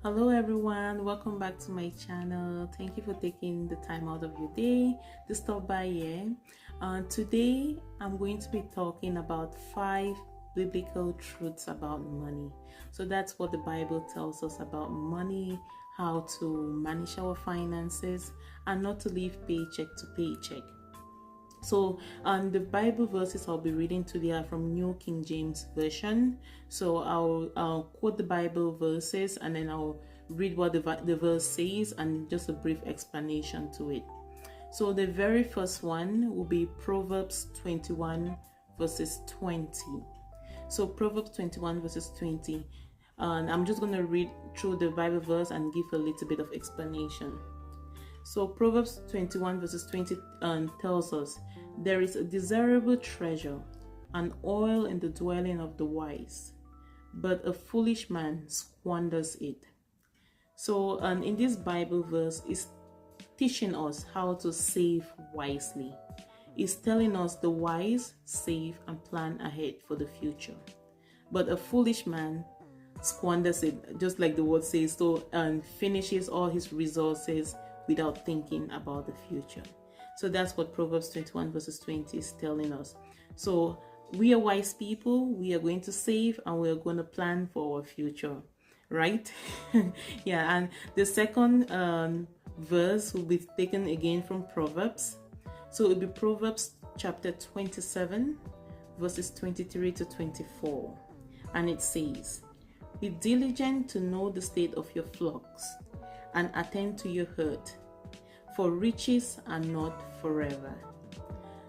Hello everyone, welcome back to my channel. Thank you for taking the time out of your day to stop by here. Today I'm going to be talking about 5 biblical truths about money. So that's what the Bible tells us about money, how to manage our finances and not to live paycheck to paycheck. So the Bible verses I'll be reading today are from New King James Version. So I'll quote the Bible verses and then I'll read what the verse says and just a brief explanation to it. So the very first one will be Proverbs 21 verses 20. So Proverbs 21 verses 20. And I'm just going to read through the Bible verse and give a little bit of explanation. So Proverbs 21 verses 20 tells us, there is a desirable treasure, an oil in the dwelling of the wise, but a foolish man squanders it. So in this Bible verse is teaching us how to save wisely. It's telling us the wise save and plan ahead for the future, but a foolish man squanders it, just like the word says, so and finishes all his resources without thinking about the future. So that's what Proverbs 21 verses 20 is telling us. So we are wise people, we are going to save and we are going to plan for our future, right? Yeah, and the second verse will be taken again from Proverbs. So it will be Proverbs chapter 27 verses 23 to 24. And it says, be diligent to know the state of your flocks and attend to your herd, for riches are not forever.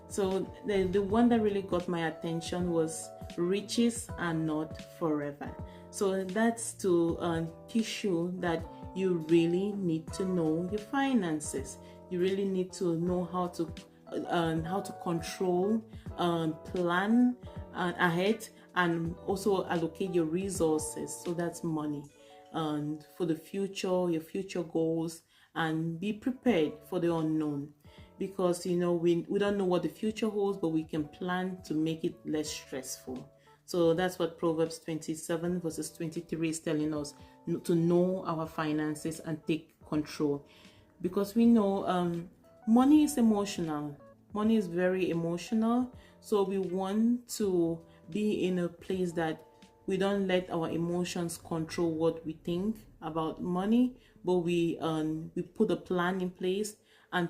So the one that really got my attention was riches are not forever. So that's to teach you that you really need to know your finances. You really need to know how to control, plan ahead, and also allocate your resources. So that's money for the future, your future goals, and be prepared for the unknown, because we don't know what the future holds, but we can plan to make it less stressful. So that's what Proverbs 27 verses 23 is telling us, to know our finances and take control, because we know money is emotional. Money is very emotional, so we want to be in a place that we don't let our emotions control what we think about money, but we put a plan in place and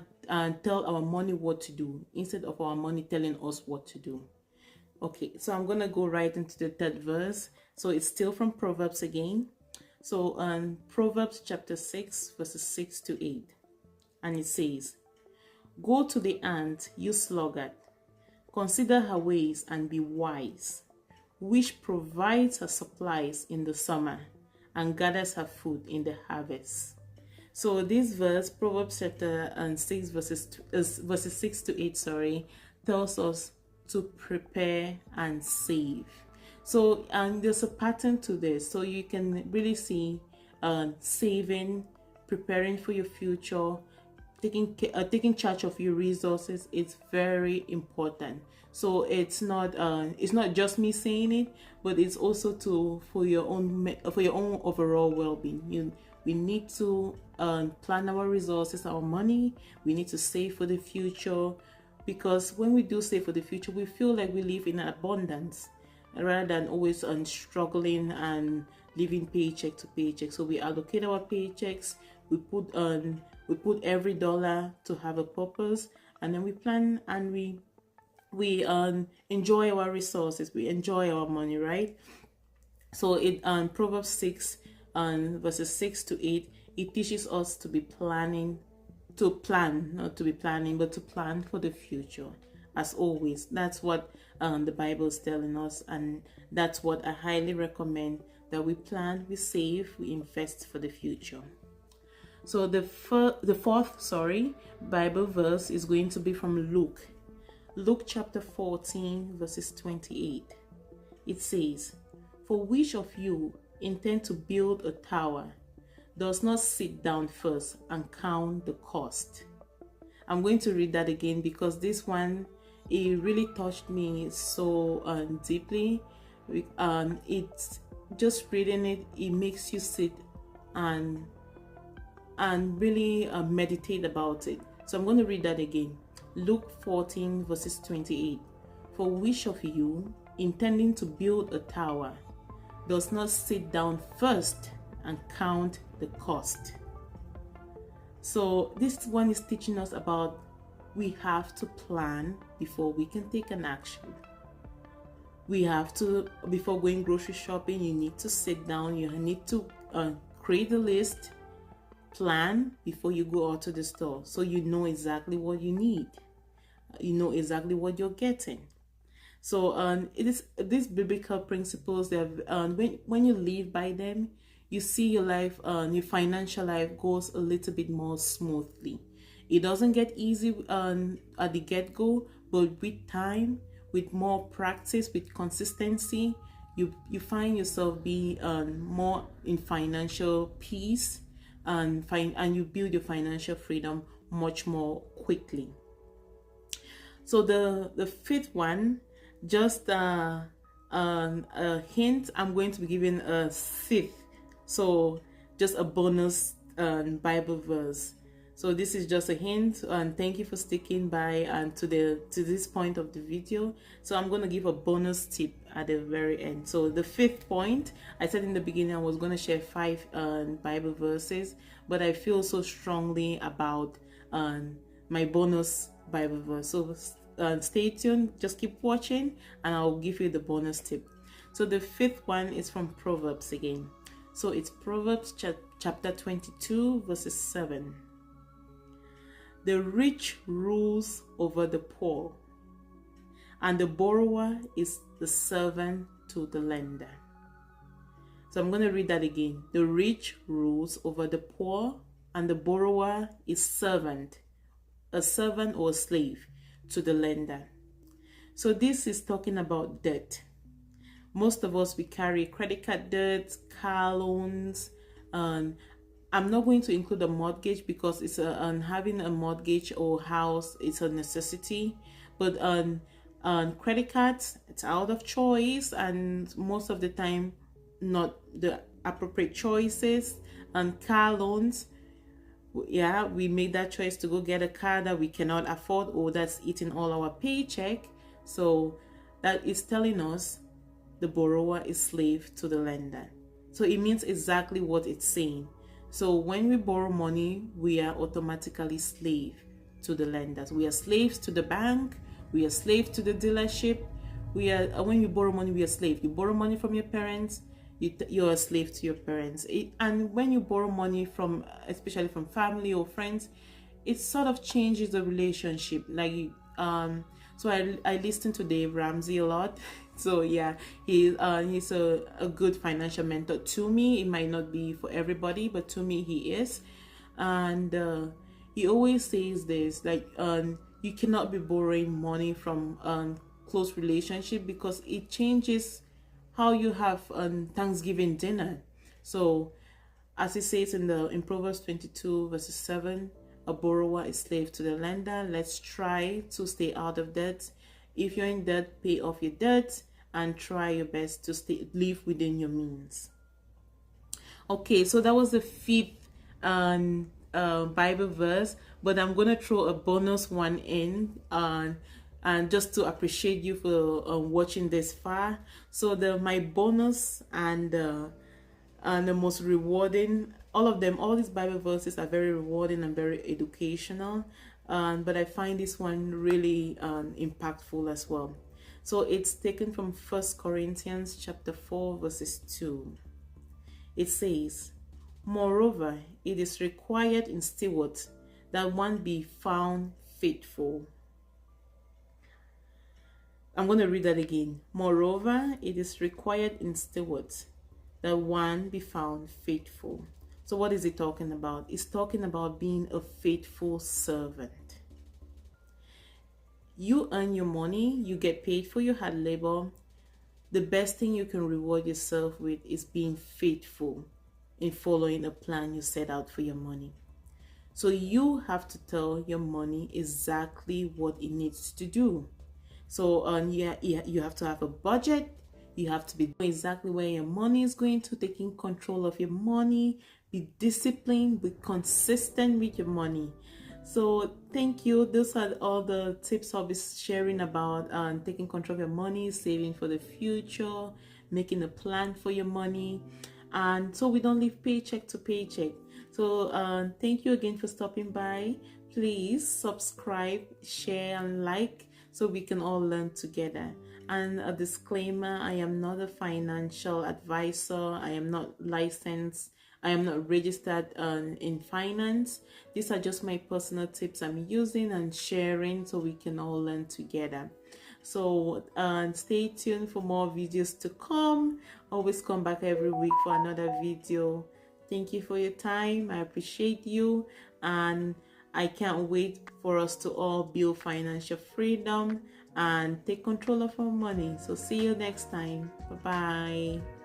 tell our money what to do instead of our money telling us what to do. Okay, so I'm gonna go right into the third verse. So it's still from Proverbs again. So Proverbs chapter 6 verses 6 to 8, and it says, go to the ant, you sluggard, consider her ways and be wise, which provides her supplies in the summer and gathers her food in the harvest. So this verse, Proverbs chapter 6 verses 6 to 8, tells us to prepare and save. So there's a pattern to this, so you can really see saving, preparing for your future, taking charge of your resources. It's very important. So it's not just me saying it, but it's also for your own overall well-being. We need to plan our resources, our money. We need to save for the future, because when we do save for the future, we feel like we live in abundance rather than always struggling and living paycheck to paycheck. So we allocate our paychecks. We put every dollar to have a purpose, and then we plan and we enjoy our resources. We enjoy our money, right? So it Proverbs 6 verses 6 to 8, it teaches us to be planning, to plan, not to be planning, but to plan for the future. As always, that's what the Bible is telling us, and that's what I highly recommend, that we plan, we save, we invest for the future. So the fourth Bible verse is going to be from Luke chapter 14 verses 28. It says, for which of you intend to build a tower does not sit down first and count the cost? I'm going to read that again, because this one, it really touched me so deeply. It's just reading it, it makes you sit and really meditate about it. So I'm going to read that again. Luke 14 verses 28. For which of you, intending to build a tower, does not sit down first and count the cost? So this one is teaching us about we have to plan before we can take an action. We have to, before going grocery shopping, you need to sit down, you need to create a list, plan before you go out to the store, so you know exactly what you need, you know exactly what you're getting. So it is these biblical principles that when you live by them, you see your life, your financial life goes a little bit more smoothly. It doesn't get easy at the get-go, but with time, with more practice, with consistency, you find yourself be more in financial peace, and you build your financial freedom much more quickly. So the fifth one, just a hint, I'm going to be giving a fifth, so just a bonus Bible verse. So this is just a hint, and thank you for sticking by and to this point of the video. So I'm going to give a bonus tip at the very end. So the fifth point, I said in the beginning I was going to share 5 Bible verses, but I feel so strongly about my bonus Bible verse. So stay tuned, just keep watching, and I'll give you the bonus tip. So the fifth one is from Proverbs again. So it's Proverbs chapter 22 verses 7. The rich rules over the poor, and the borrower is the servant to the lender. So I'm going to read that again. The rich rules over the poor, and the borrower is a servant or a slave to the lender. So this is talking about debt. Most of us, we carry credit card debts, car loans, I'm not going to include a mortgage because it's having a mortgage or house, it's a necessity. But on credit cards, it's out of choice, and most of the time not the appropriate choices. And car loans, yeah, we made that choice to go get a car that we cannot afford, or that's eating all our paycheck. So that is telling us the borrower is slave to the lender. So it means exactly what it's saying. So when we borrow money, we are automatically slave to the lenders. We are slaves to the bank. We are slave to the dealership. When you borrow money, we are slave. You borrow money from your parents, you're a slave to your parents. And when you borrow money from, especially from family or friends, it sort of changes the relationship. Like so I listen to Dave Ramsey a lot. So yeah, he's a good financial mentor to me. It might not be for everybody, but to me he is. And he always says this, like you cannot be borrowing money from close relationship, because it changes how you have Thanksgiving dinner. So as it says in Proverbs 22 verses 7, a borrower is slave to the lender. Let's try to stay out of debt. If you're in debt, pay off your debt and try your best to live within your means. Okay, so that was the fifth Bible verse, but I'm gonna throw a bonus one in and just to appreciate you for watching this far. So my bonus and the most rewarding, all these Bible verses are very rewarding and very educational, but I find this one really impactful as well. So it's taken from 1 Corinthians chapter 4 verses 2. It says, "Moreover, it is required in stewards that one be found faithful." I'm going to read that again. "Moreover, it is required in stewards that one be found faithful." So what is it talking about? It's talking about being a faithful servant. You earn your money, you get paid for your hard labor. The best thing you can reward yourself with is being faithful in following a plan you set out for your money. So you have to tell your money exactly what it needs to do. So you have to have a budget. You have to be exactly where your money is going to, taking control of your money, be disciplined, be consistent with your money. So thank you. Those are all the tips I'll be sharing about taking control of your money, saving for the future, making a plan for your money, and so we don't live paycheck to paycheck. So thank you again for stopping by. Please subscribe, share, and like so we can all learn together. And a disclaimer, I am not a financial advisor. I am not licensed. I am not registered in finance. These are just my personal tips I'm using and sharing so we can all learn together. So stay tuned for more videos to come. Always come back every week for another video. Thank you for your time. I appreciate you, and I can't wait for us to all build financial freedom and take control of our money. So see you next time. Bye bye.